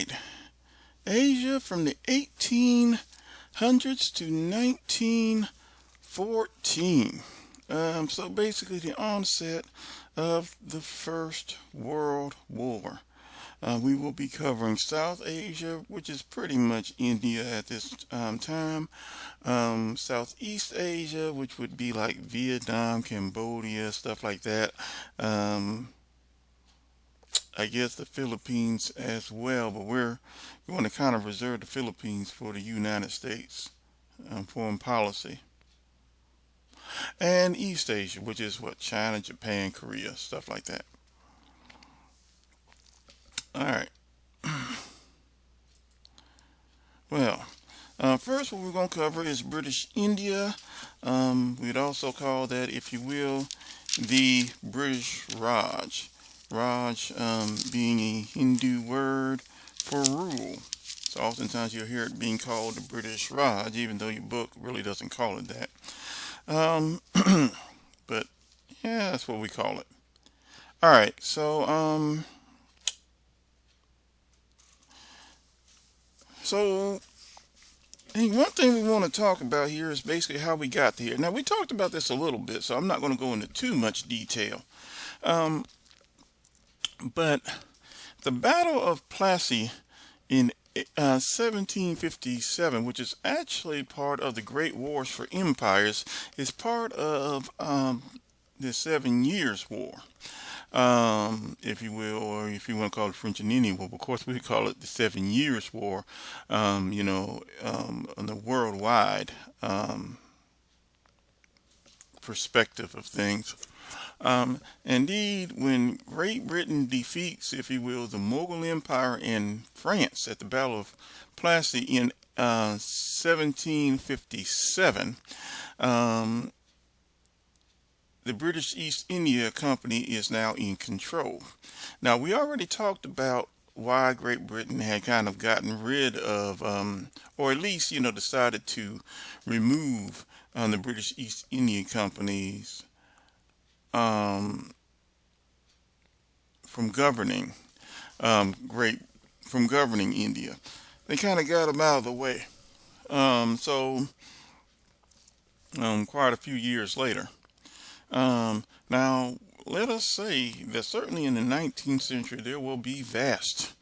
right. Asia from the 1800s to 1914. So basically the onset of the First World War. We will be covering South Asia, which is pretty much India at this time. Southeast Asia, which would be like Vietnam, Cambodia, stuff like that. Um, I guess the Philippines as well, but we're going to kind of reserve the Philippines for the United States foreign policy. And East Asia, which is what, China, Japan, Korea, stuff like that. All right. Well, first, what we're going to cover is British India. We'd also call that, if you will, the British Raj. Raj being a Hindu word for rule. So oftentimes you'll hear it being called the British Raj, even though your book really doesn't call it that. Um, but yeah, that's what we call it. All right, so and one thing we want to talk about here is basically how we got here. Now, we talked about this a little bit, so I'm not going to go into too much detail. Um, but the Battle of Plassey in 1757, which is actually part of the Great Wars for Empires, is part of the Seven Years' War, if you will, or if you want to call it French and Indian War. Of course, we call it the Seven Years' War, on the worldwide perspective of things. Indeed, when Great Britain defeats, if you will, the Mughal Empire in France at the Battle of Plassey in 1757, the British East India Company is now in control. Now, we already talked about why Great Britain had kind of gotten rid of, or at least, decided to remove the British East India Companies um, from governing great from governing India. They kind of got them out of the way. So quite a few years later. Now, let us say that certainly in the 19th century there will be vast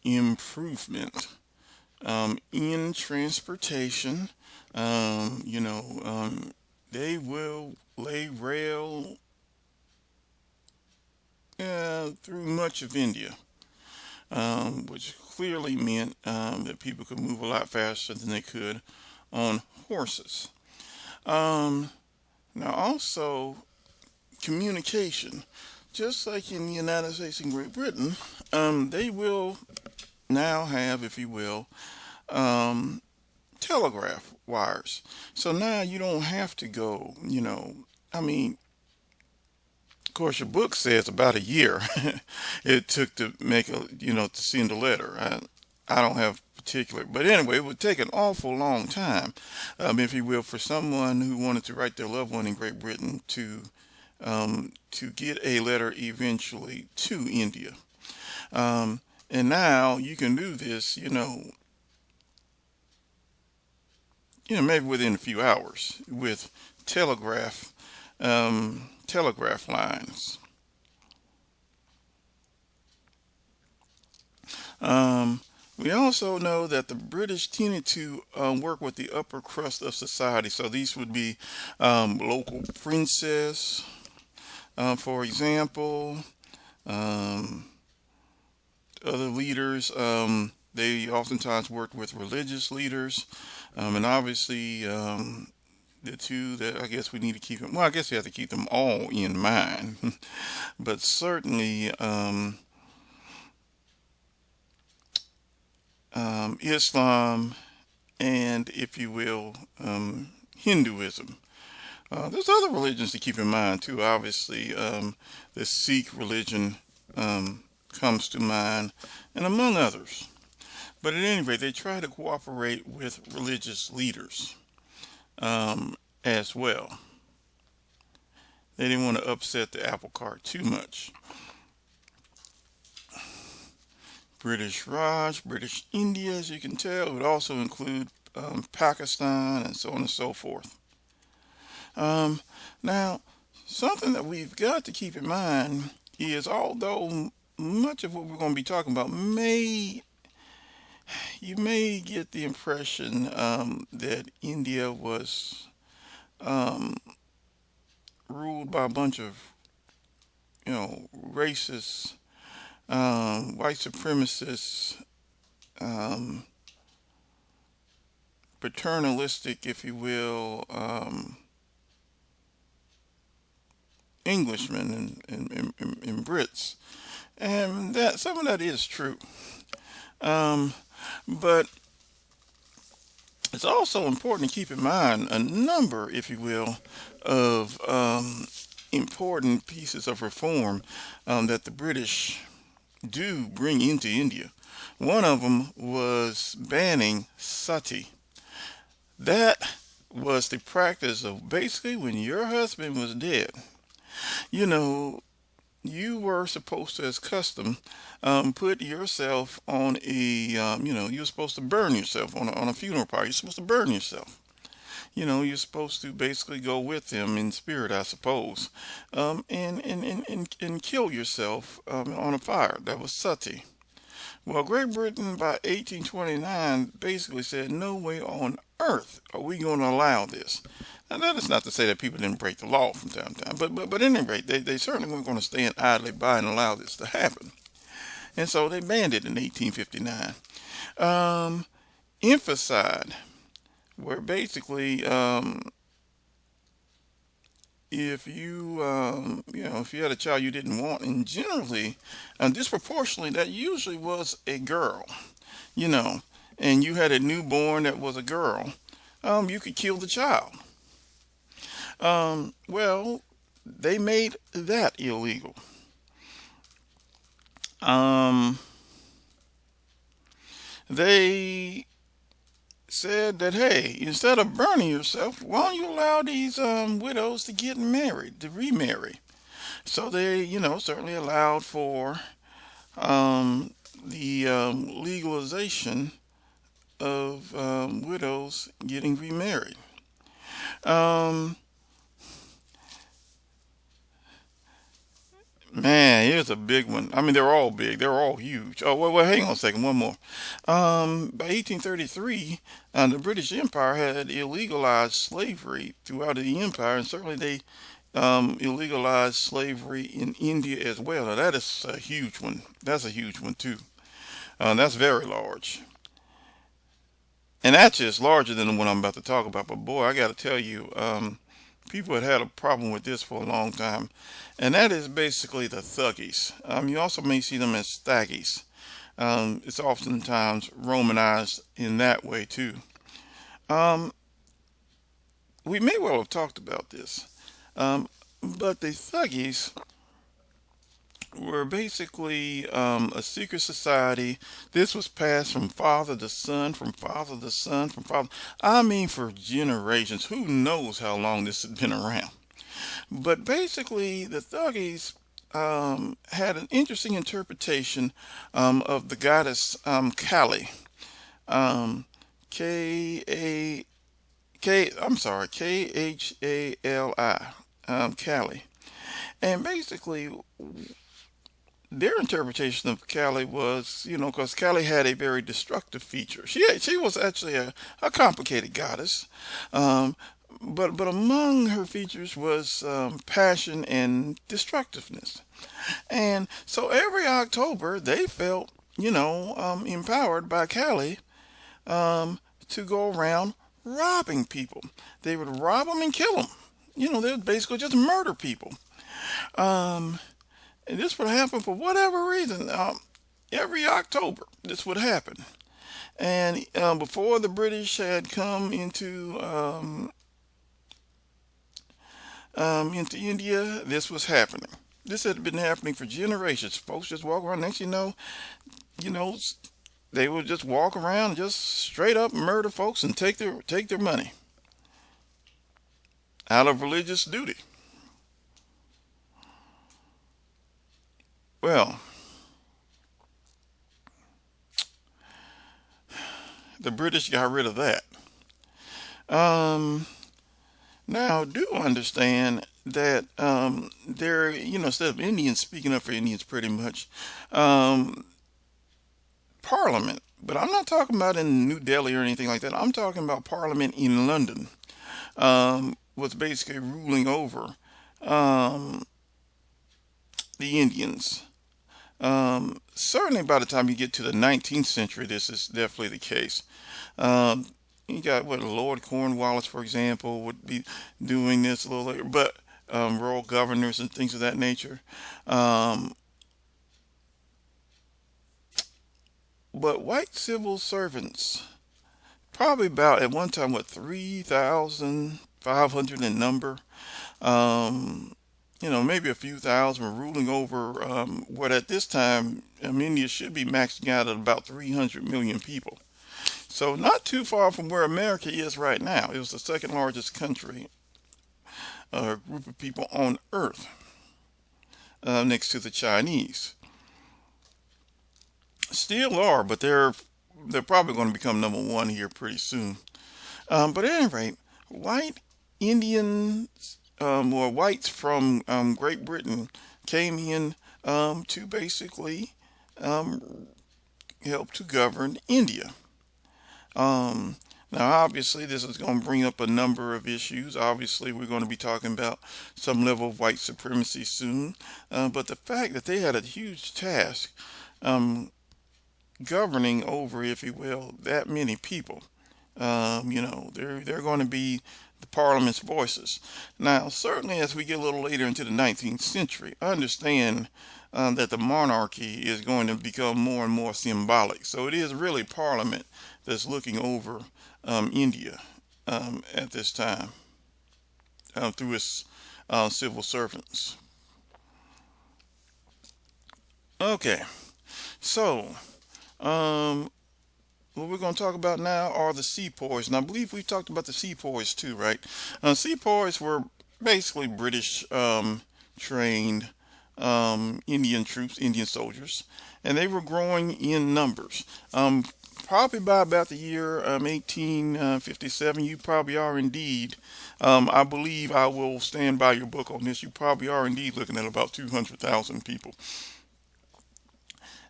improvement in transportation. They will lay rail through much of India, which clearly meant that people could move a lot faster than they could on horses. Um, Now, also, communication. Just like in the United States and Great Britain, they will now have, if you will, um, telegraph wires. So now you don't have to go, I mean, of course, your book says about a year it took to make to send a letter. I don't have particular, but anyway, it would take an awful long time, if you will, for someone who wanted to write their loved one in Great Britain to get a letter eventually to India. And now you can do this, maybe within a few hours with telegraph lines. We also know that the British tended to work with the upper crust of society. So these would be local princes, for example, um, other leaders. They oftentimes worked with religious leaders, and obviously the two that I guess we need to keep them. Well, I guess you have to keep them all in mind, but certainly. Islam and, if you will, Hinduism. There's other religions to keep in mind too. Obviously, the Sikh religion comes to mind, and among others. But at any rate, they try to cooperate with religious leaders as well. They didn't want to upset the apple cart too much. British Raj, British India, as you can tell. It would also include Pakistan and so on and so forth. Um, Now, something that we've got to keep in mind is although much of what we're going to be talking about you may get the impression that India was um, ruled by a bunch of, racist, white supremacists, um, paternalistic, if you will, Englishmen and Brits, and that some of that is true. Um, but it's also important to keep in mind a number, if you will, of important pieces of reform that the British do bring into India. One of them was banning sati. That was the practice of basically when your husband was dead, you know, you were supposed to, as custom, put yourself on you were supposed to burn yourself on a funeral party. You're supposed to burn yourself. You're supposed to basically go with him in spirit, I suppose, and kill yourself on a fire. That was sati. Well, Great Britain by 1829 basically said, no way on earth are we going to allow this. Now, that is not to say that people didn't break the law from time to time, but at any rate, they certainly weren't going to stand idly by and allow this to happen. And so they banned it in 1859. Infanticide, where basically if you had a child you didn't want, and generally, disproportionately, that usually was a girl, you know, and you had a newborn that was a girl, you could kill the child. Well, they made that illegal. Um, they said that, hey, instead of burning yourself, why don't you allow these widows to get married, to remarry? So they, certainly allowed for the legalization of widows getting remarried. Um, Man, here's a big one. I mean, they're all big. They're all huge. Oh, well, hang on a second. One more. By 1833, the British Empire had illegalized slavery throughout the empire, and certainly they illegalized slavery in India as well. Now, that is a huge one. That's a huge one, too. That's very large. And that's just larger than the one I'm about to talk about. But boy, I got to tell you, people had a problem with this for a long time, and that is basically the thuggies. You also may see them as staggies. It's oftentimes romanized in that way too. Um, we may well have talked about this, um, but the thuggies were basically a secret society. This was passed from father to son, from father to son, from father. I mean, for generations. Who knows how long this has been around? But basically, the Thuggies had an interesting interpretation of the goddess Kali. Um, K A K. I'm sorry, Khali. Kali. And basically, their interpretation of Kali was, because Kali had a very destructive feature. She was actually a complicated goddess, um, but among her features was passion and destructiveness. And so every October they felt, empowered by Kali to go around robbing people. They would rob them and kill them. They would basically just murder people. Um, and this would happen for whatever reason. Every October, this would happen. And before the British had come into India, this was happening. This had been happening for generations. Folks just walk around. Next, you know, they would just walk around and just straight up murder folks and take their money out of religious duty. Well, The British got rid of that. Um, Now, do understand that there, instead of Indians speaking up for Indians, pretty much, um, Parliament. But I'm not talking about in New Delhi or anything like that. I'm talking about Parliament in London was basically ruling over um, the Indians. Certainly, by the time you get to the 19th century, this is definitely the case. Um, you got what Lord Cornwallis, for example, would be doing this a little later, but royal governors and things of that nature. Um, but white civil servants, probably about at one time, what, 3,500 in number. Um, maybe a few thousand were ruling over what at this time India should be maxing out at about 300 million people. So not too far from where America is right now. It was the second largest country, group of people on Earth, next to the Chinese. Still are, but they're probably going to become number one here pretty soon. But at any rate, white Indians or whites from Great Britain came in to basically um, help to govern India. Um, Now, obviously, this is going to bring up a number of issues. Obviously, we're going to be talking about some level of white supremacy soon. But the fact that they had a huge task um, governing over, if you will, that many people, they're going to be the parliament's voices. Now, certainly as we get a little later into the 19th century, I understand that the monarchy is going to become more and more symbolic. So it is really parliament that's looking over India at this time through its civil servants. Okay, so um, what we're going to talk about now are the sepoys, and I believe we talked about the sepoys too, right? Sepoys were basically British trained Indian troops, Indian soldiers, and they were growing in numbers. Probably by about the year 1857, you probably are indeed. I believe I will stand by your book on this. You probably are indeed looking at about 200,000 people.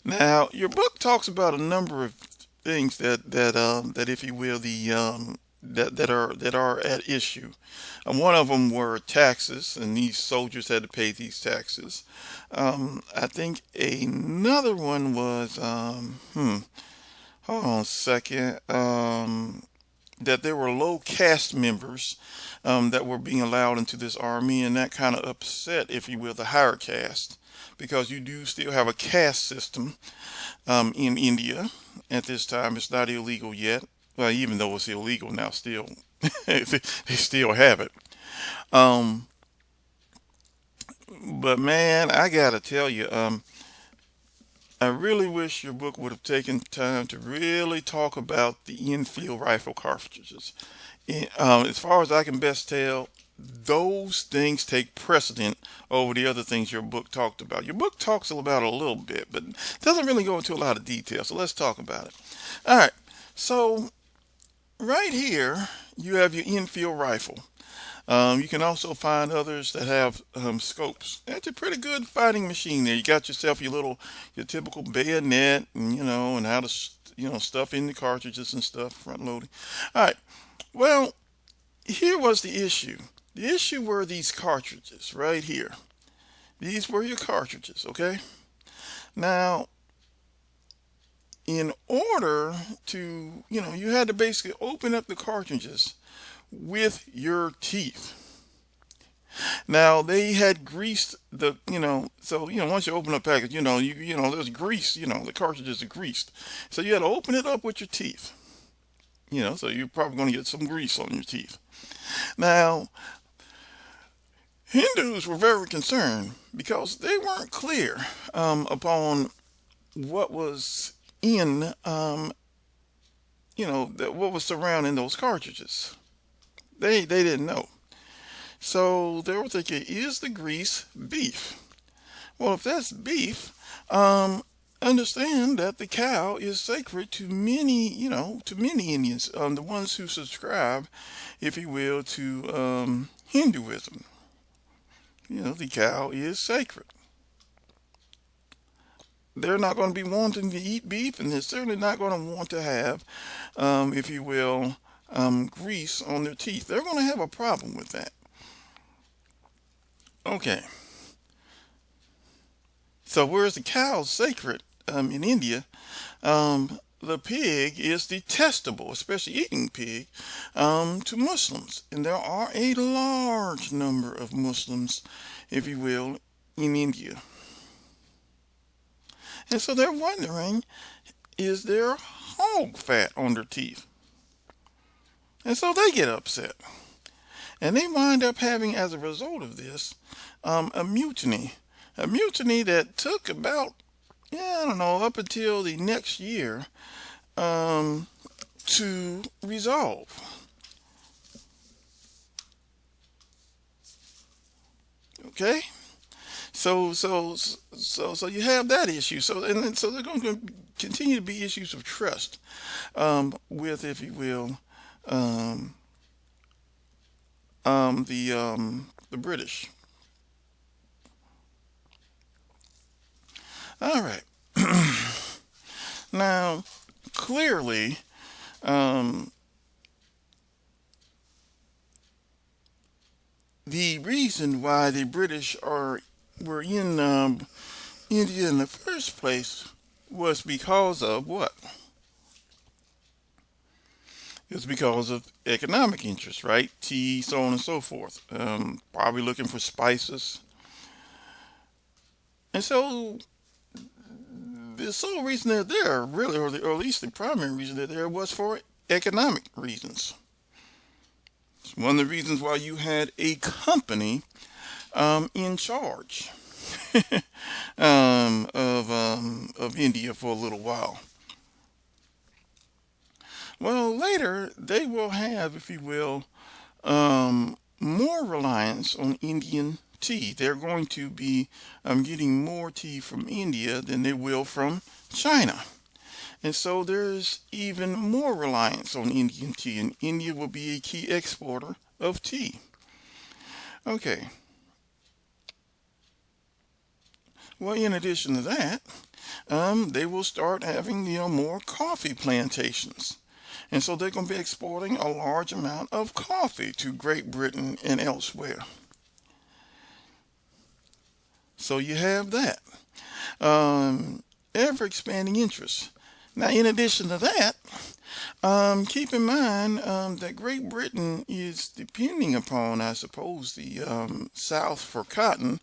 Now, your book talks about a number of things that if you will, the that are at issue. One of them were taxes, and these soldiers had to pay these taxes. I think another one was hold on a second. That there were low caste members that were being allowed into this army, and that kind of upset, if you will, the higher caste, because you do still have a caste system in India at this time. It's not illegal yet. Well, even though it's illegal now, still they still have it. Um, but man, I gotta tell you, I really wish your book would have taken time to really talk about the Enfield rifle cartridges. As far as I can best tell, those things take precedent over the other things your book talked about. Your book talks about it a little bit, but doesn't really go into a lot of detail. So let's talk about it. All right. So right here, you have your Enfield rifle. You can also find others that have scopes. It's a pretty good fighting machine there. You got yourself your typical bayonet, and and how to stuff in the cartridges and stuff, front loading. All right. Well, here was the issue. The issue were these cartridges right here. These were your cartridges, okay? Now, in order to, you had to basically open up the cartridges with your teeth. Now they had greased once you open up a package, there's grease, the cartridges are greased. So you had to open it up with your teeth. So you're probably going to get some grease on your teeth. Now, Hindus were very concerned because they weren't clear upon what was in, what was surrounding those cartridges. They didn't know. So they were thinking, is the grease beef? Well, if that's beef, understand that the cow is sacred to many, to many Indians, the ones who subscribe, if you will, to Hinduism. The cow is sacred. They're not going to be wanting to eat beef, and they're certainly not going to want to have, if you will, grease on their teeth. They're going to have a problem with that. Okay, so whereas the cow is sacred in India, the pig is detestable, especially eating pig, to Muslims. And there are a large number of Muslims, if you will, in India. And so they're wondering, is there hog fat on their teeth? And so they get upset. And they wind up having, as a result of this, a mutiny. A mutiny that took about, I don't know, up until the next year to resolve. Okay? So you have that issue. So they're going to continue to be issues of trust with, if you will, the British. All right. Now, clearly, the reason why the British were in India in the first place was because of what? It was because of economic interest, right? Tea, so on and so forth. Probably looking for spices. And so the sole reason they're there, really, or at least the primary reason they're there, was for economic reasons. It's one of the reasons why you had a company in charge of India for a little while. Well, later they will have, if you will, more reliance on Indian tea. They're going to be getting more tea from India than they will from China. And so there's even more reliance on Indian tea, and India will be a key exporter of tea. Okay. Well, in addition to that, they will start having, more coffee plantations. And so they're going to be exporting a large amount of coffee to Great Britain and elsewhere. So you have that. Ever expanding interest. Now, in addition to that, keep in mind that Great Britain is depending upon, I suppose, the South for cotton.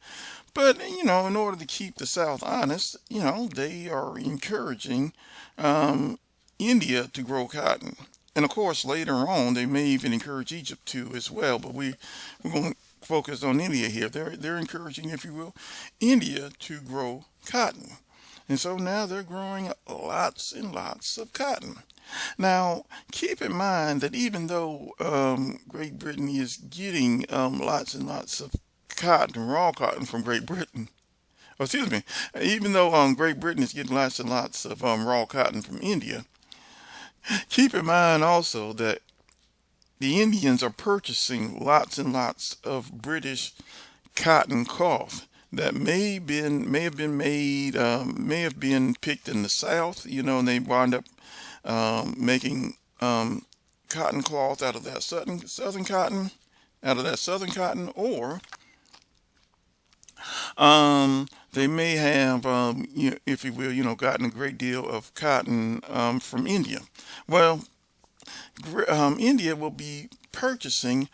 But, in order to keep the South honest, they are encouraging India to grow cotton. And of course, later on, they may even encourage Egypt to as well. But we're going to focus on India here. They're encouraging, if you will, India to grow cotton. And so now they're growing lots and lots of cotton. Now, keep in mind that even though Great Britain is getting lots and lots of cotton, raw cotton from Great Britain, excuse me, even though Great Britain is getting lots and lots of raw cotton from India, keep in mind also that the Indians are purchasing lots and lots of British cotton cloth that may have been made, may have been picked in the South, and they wind up making cotton cloth out of that southern cotton, or they may have, if you will, gotten a great deal of cotton from India. Well, India will be purchasing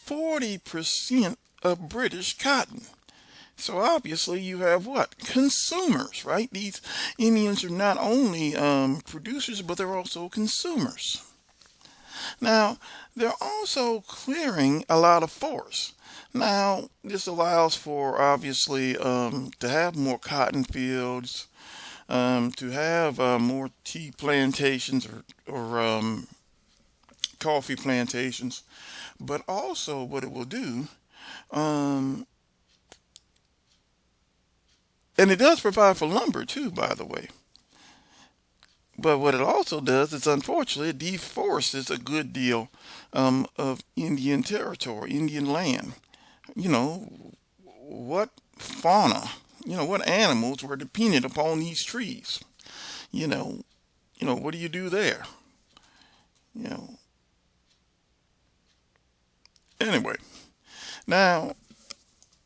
40% of British cotton. So obviously you have what? Consumers, right? These Indians are not only producers, but they're also consumers. Now, they're also clearing a lot of forests. Now, this allows for, obviously, to have more cotton fields, to have more tea plantations or coffee plantations. But also what it will do, and it does provide for lumber too, by the way. But what it also does is, unfortunately, it deforests a good deal of Indian territory, Indian land. You know, what fauna, what animals were dependent upon these trees? You know, what do you do there? You know, anyway. Now,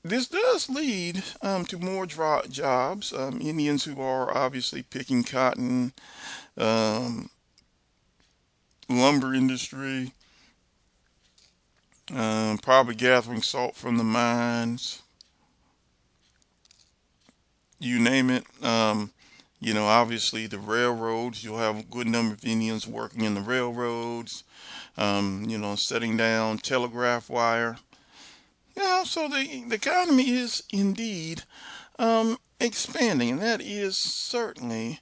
this does lead to more jobs. Indians who are obviously picking cotton, um, lumber industry, probably gathering salt from the mines, you name it. Obviously the railroads, you'll have a good number of Indians working in the railroads, setting down telegraph wire. So the economy is indeed expanding, and that is certainly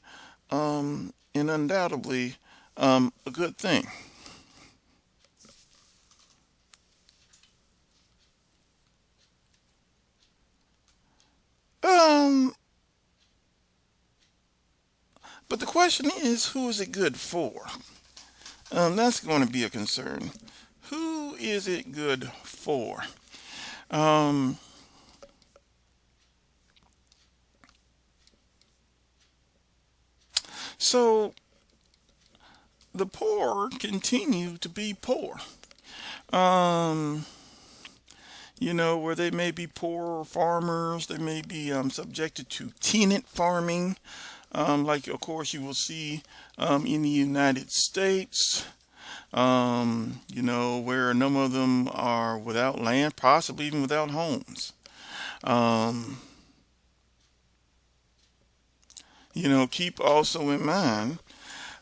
and undoubtedly a good thing. Um, but the question is, who is it good for? That's going to be a concern. Who is it good for? Um, so the poor continue to be poor. Um, where they may be poor farmers, they may be subjected to tenant farming, like of course you will see in the United States. Where a number of them are without land, possibly even without homes. Um, keep also in mind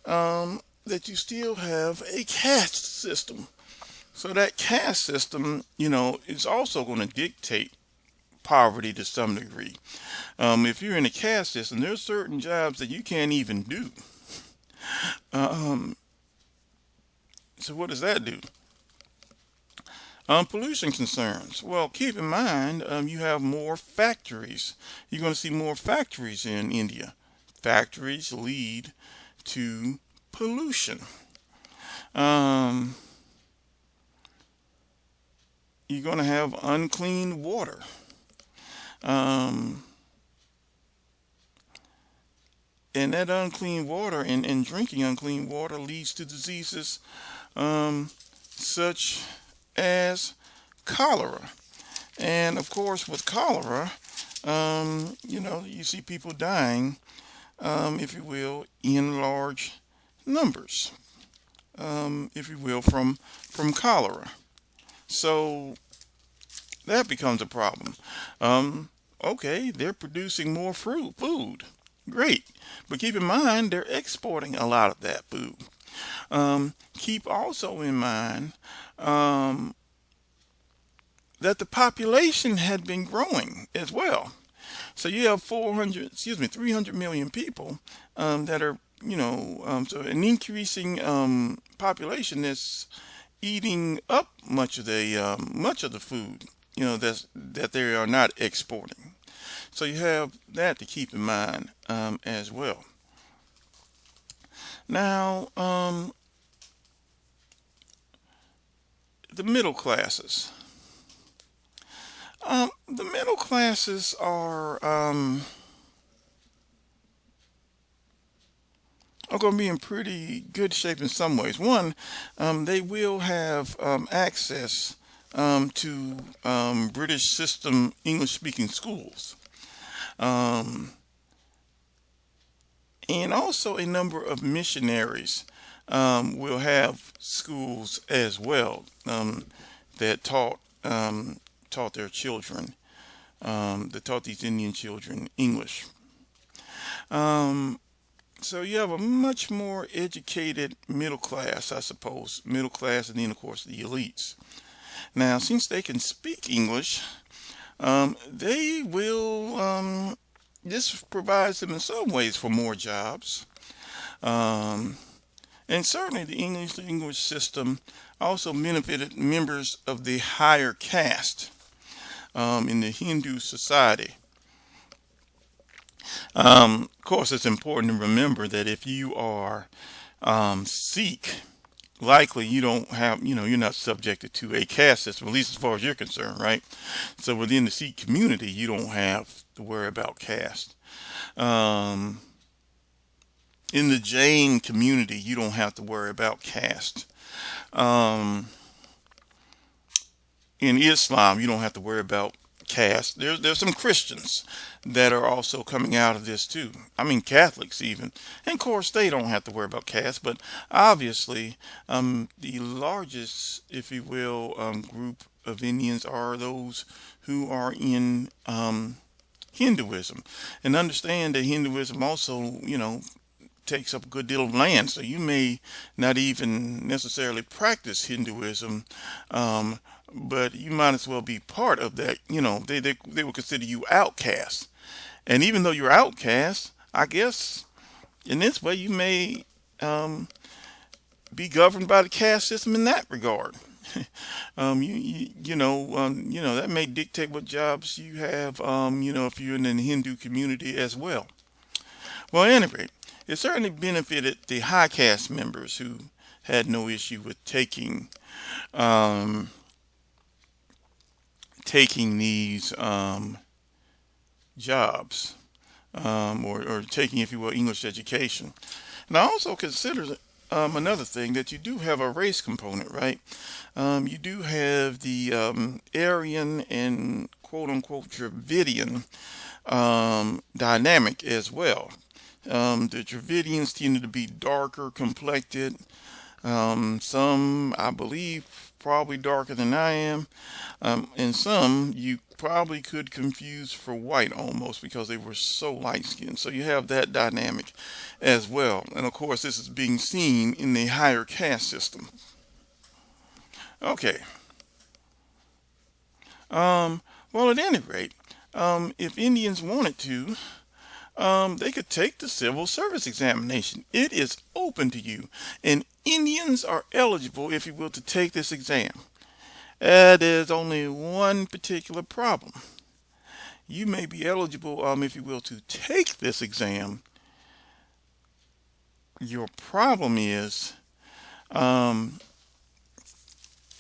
that you still have a caste system. So that caste system, is also going to dictate poverty to some degree. If you're in a caste system, there's certain jobs that you can't even do. Um, so what does that do? Pollution concerns. Well, keep in mind, you have more factories. You're going to see more factories in India. Factories lead to pollution. Um, you're going to have unclean water. Um, and that unclean water and drinking unclean water leads to diseases such as cholera. And of course, with cholera, you see people dying, if you will, in large numbers, if you will, from cholera. So that becomes a problem. Okay, they're producing more food. Great. But keep in mind, they're exporting a lot of that food. Keep also in mind that the population had been growing as well. So you have 300 million people that are, so an increasing population that's eating up much of the food, that they are not exporting. So you have that to keep in mind as well. Now, the middle classes. The middle classes are going to be in pretty good shape in some ways. One, they will have access to British system English speaking schools. Um, and also a number of missionaries will have schools as well that taught their children, that taught these Indian children English. Um, so you have a much more educated middle class, I suppose, middle class, and then of course the elites. Now, since they can speak English, they will. This provides them in some ways for more jobs. Um, and certainly the English system also benefited members of the higher caste in the Hindu society. Of course, it's important to remember that if you are Sikh, likely you don't have, you're not subjected to a caste system, at least as far as you're concerned, right? So within the Sikh community, you don't have to worry about caste. Um, in the Jain community, you don't have to worry about caste. Um, in Islam, you don't have to worry about caste. There's some Christians that are also coming out of this too. I mean, Catholics even. And of course, they don't have to worry about caste, but obviously, the largest, if you will, group of Indians are those who are in Hinduism. And understand that Hinduism also, takes up a good deal of land. So you may not even necessarily practice Hinduism, um, but you might as well be part of that. They will consider you outcast. And even though you're outcast, I guess in this way you may um, be governed by the caste system in that regard. That may dictate what jobs you have. If you're in the Hindu community as well. Well, at any rate, it certainly benefited the high caste members who had no issue with um, taking these jobs, or taking, if you will, English education. And I also consider another thing that you do have a race component, right? You do have the Aryan and quote unquote Dravidian dynamic as well. The Dravidians tended to be darker complected. Some, I believe, probably darker than I am. And some you probably could confuse for white almost because they were so light skinned. So you have that dynamic as well. And of course, this is being seen in the higher caste system. Okay. Um, well, at any rate, if Indians wanted to, they could take the civil service examination. It is open to you, and Indians are eligible, if you will, to take this exam. There's only one particular problem. You may be eligible, if you will, to take this exam. Your problem is um,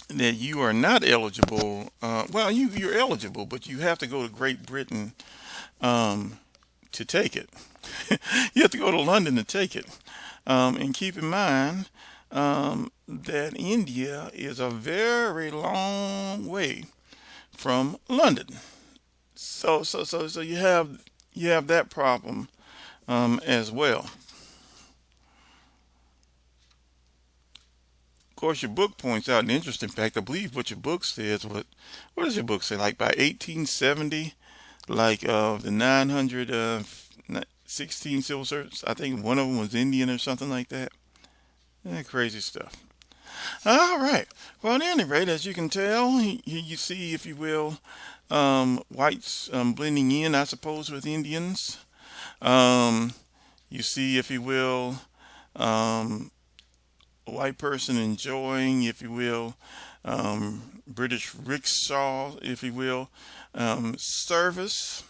that you are not eligible. Well, you're eligible, but you have to go to Great Britain um, to take it. You have to go to London to take it. And keep in mind that India is a very long way from London. So you have that problem as well. Of course, your book points out an interesting fact. I believe what your book says. What does your book say? Like by 1870, like the 916 civil servants, I think one of them was Indian or something like that. Crazy stuff. All right. Well, at any rate, as you can tell, you see, if you will, whites blending in, I suppose, with Indians. Um, you see, if you will, um, a white person enjoying, if you will, British rickshaw, if you will, service.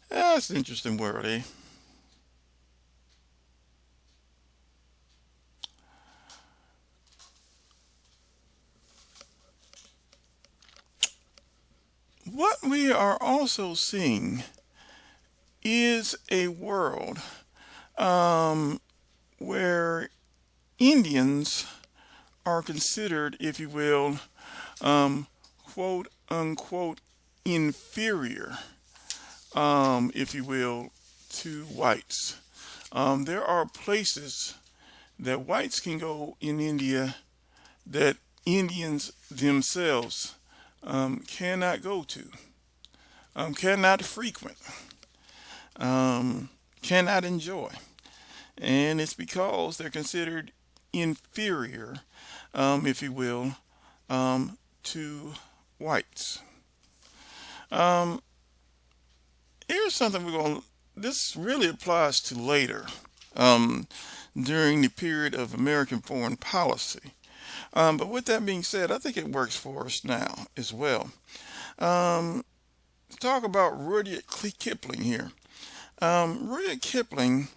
That's an interesting word, eh? What we are also seeing is a world um, where Indians are considered, if you will, quote unquote, inferior, if you will, to whites. There are places that whites can go in India that Indians themselves cannot go to, cannot frequent, um, cannot enjoy. And it's because they're considered inferior, if you will, to whites. Um, Here's something this really applies to later, um, during the period of American foreign policy. But with that being said, I think it works for us now as well. Let's talk about Rudyard Kipling here. Rudyard Kipling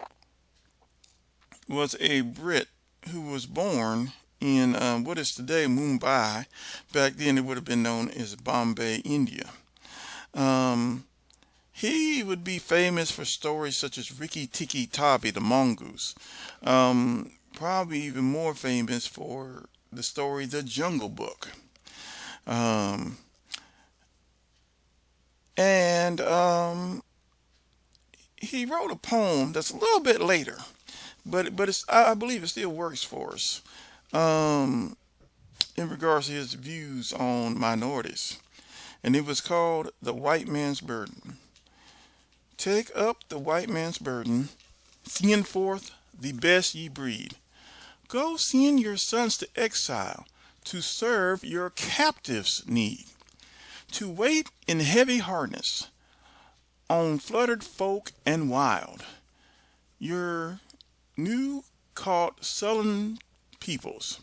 was a Brit who was born in what is today Mumbai. Back then, it would have been known as Bombay, India. Um, he would be famous for stories such as Rikki Tikki Tavi, the mongoose. Probably even more famous for the story The Jungle Book. Um, and he wrote a poem that's a little bit later, but I believe it still works for us um, in regards to his views on minorities. And it was called The White Man's Burden. Take up the white man's burden, send forth the best ye breed. Go send your sons to exile to serve your captives' need, to wait in heavy hardness on fluttered folk and wild, your new caught sullen peoples,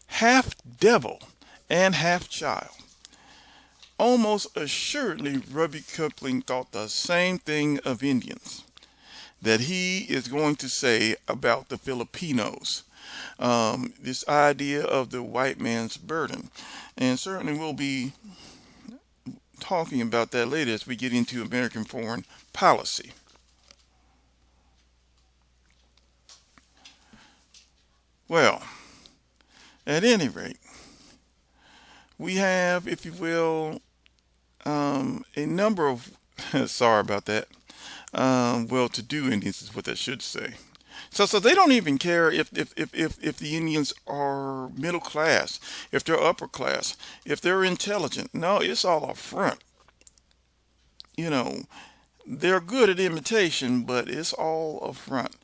half devil and half child. Almost assuredly, Rudyard Kipling thought the same thing of Indians that he is going to say about the Filipinos. This idea of the white man's burden. And certainly we'll be talking about that later as we get into American foreign policy. Well, at any rate, we have, if you will, a number of, sorry about that, well-to-do Indians is what I should say. So they don't even care if the Indians are middle class, if they're upper class, if they're intelligent. No, it's all a front. You know, they're good at imitation, but it's all a front.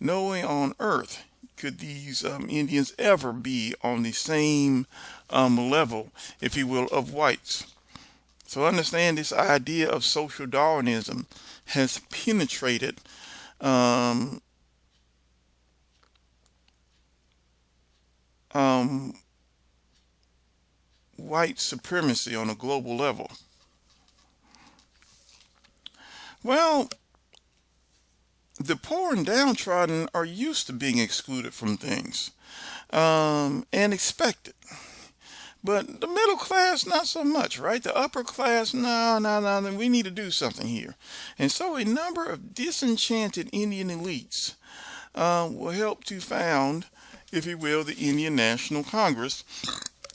No way on earth could these Indians ever be on the same level, if you will, of whites. So understand this idea of social Darwinism has penetrated um, um, white supremacy on a global level. Well, the poor and downtrodden are used to being excluded from things and expected. But the middle class, not so much, right? The upper class, no, we need to do something here. And so a number of disenchanted Indian elites will help to found, if you will, the Indian National Congress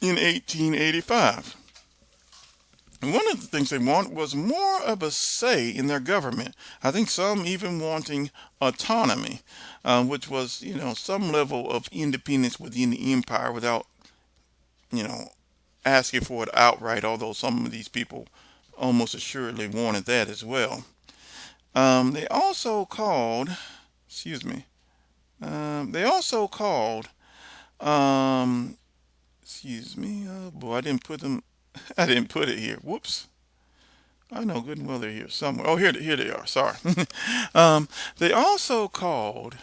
in 1885. And one of the things they wanted was more of a say in their government. I think some even wanting autonomy, which was, some level of independence within the empire without, you know, asking for it outright, although some of these people almost assuredly wanted that as well. They also called, excuse me, they also called, um, excuse me, oh boy, I didn't put them, I didn't put it here. Whoops. I know good and well they're here somewhere. Oh, here they are. Sorry. They also called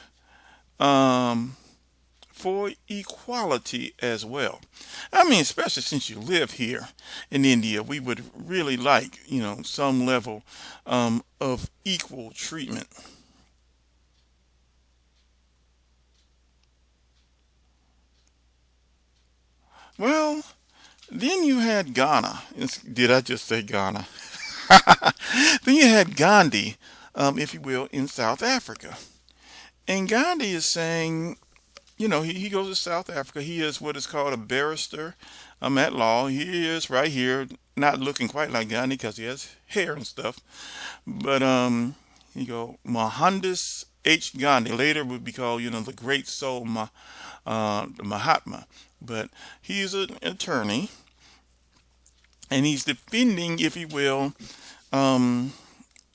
um, for equality as well. I mean, especially since you live here in India, we would really like, some level of equal treatment. Well, then you had Ghana. Did I just say Ghana? Then you had Gandhi, if you will, in South Africa. And Gandhi is saying, he goes to South Africa. He is what is called a barrister at law. He is right here, not looking quite like Gandhi because he has hair and stuff. But Mohandas H. Gandhi later would be called, the great soul Mahatma. But he is an attorney, and he's defending, if you will, um,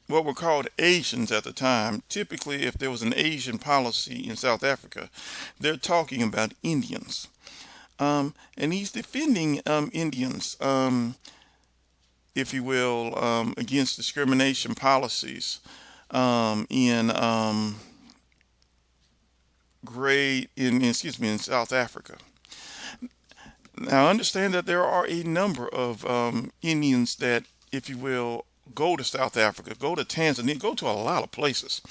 what were called Asians at the time. Typically, if there was an Asian policy in South Africa, they're talking about Indians. And he's defending Indians, if you will, against discrimination policies in in South Africa. Now, understand that there are a number of Indians that, if you will, go to South Africa, go to Tanzania, go to a lot of places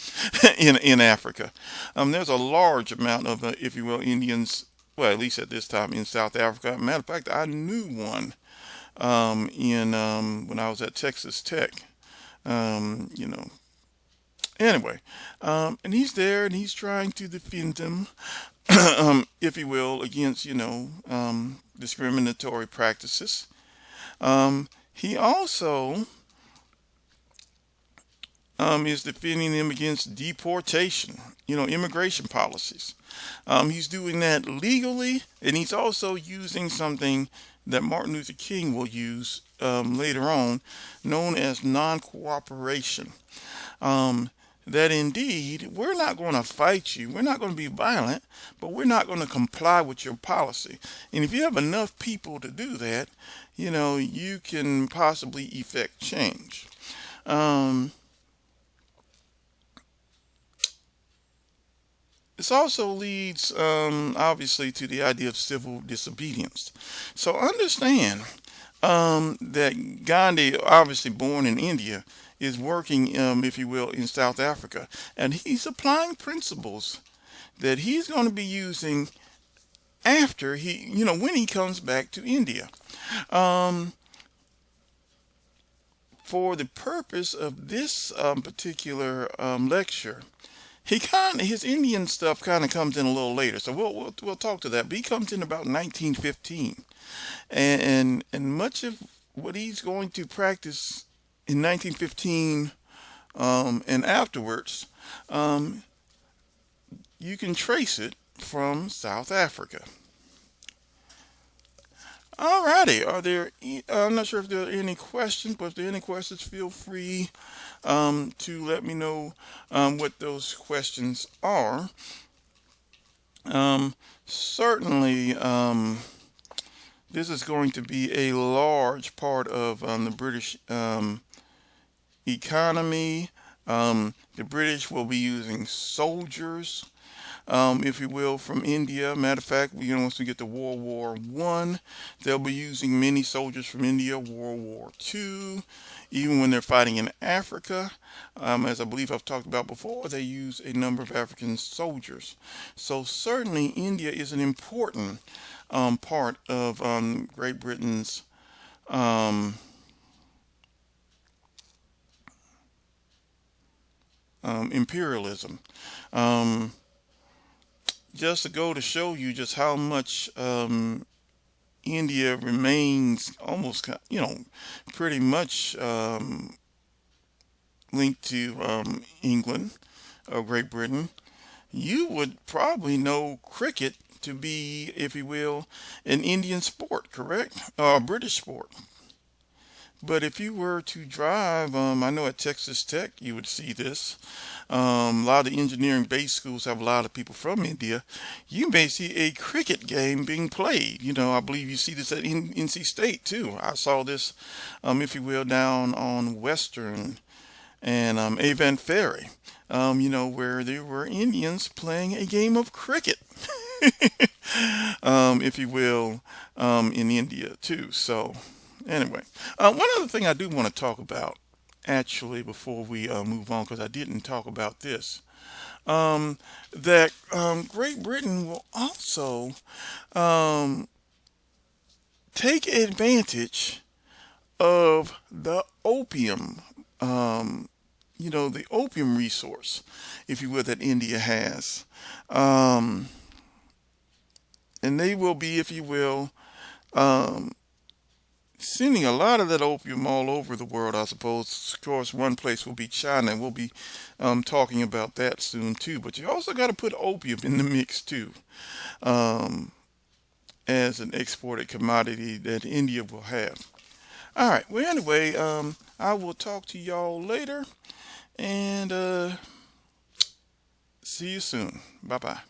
in Africa. There's a large amount of, if you will, Indians. Well, at least at this time in South Africa. Matter of fact, I knew one in when I was at Texas Tech. You know. Anyway, and he's there and he's trying to defend them, if you will, against discriminatory practices. He also is defending them against deportation, immigration policies. He's doing that legally, and he's also using something that Martin Luther King will use later on, known as non-cooperation. That indeed, we're not going to fight you, we're not going to be violent, but we're not going to comply with your policy. And if you have enough people to do that, you can possibly effect change. This also leads, obviously, to the idea of civil disobedience. So understand that Gandhi, obviously born in India, is working, if you will, in South Africa. And he's applying principles that he's going to be using after when he comes back to India. For the purpose of this particular lecture, his Indian stuff kind of comes in a little later, so we'll talk to that. But he comes in about 1915, and much of what he's going to practice in 1915 and afterwards, you can trace it from South Africa. Alrighty, I'm not sure if there are any questions, but if there are any questions, feel free to let me know what those questions are. Certainly, this is going to be a large part of the British economy. The British will be using soldiers, if you will, from India. Matter of fact, once we get to World War I, they'll be using many soldiers from India. World War II, even when they're fighting in Africa, as I believe I've talked about before, they use a number of African soldiers. So certainly India is an important part of Great Britain's imperialism. Just to go to show you just how much India remains almost, pretty much linked to England or Great Britain, you would probably know cricket to be, if you will, an Indian sport, correct? Or a British sport. But if you were to drive, I know at Texas Tech you would see this. A lot of the engineering-based schools have a lot of people from India. You may see a cricket game being played. I believe you see this at NC State too. I saw this, if you will, down on Western and Avon Ferry, where there were Indians playing a game of cricket, if you will, in India too. So. Anyway, one other thing I do want to talk about, actually, before we move on, because I didn't talk about this, that Great Britain will also take advantage of the opium, the opium resource, if you will, that India has. And they will be, if you will, sending a lot of that opium all over the world, I suppose. Of course, one place will be China, and we'll be talking about that soon too. But you also got to put opium in the mix too, as an exported commodity that India will have. All right. Well, anyway, I will talk to y'all later, and see you soon. Bye bye.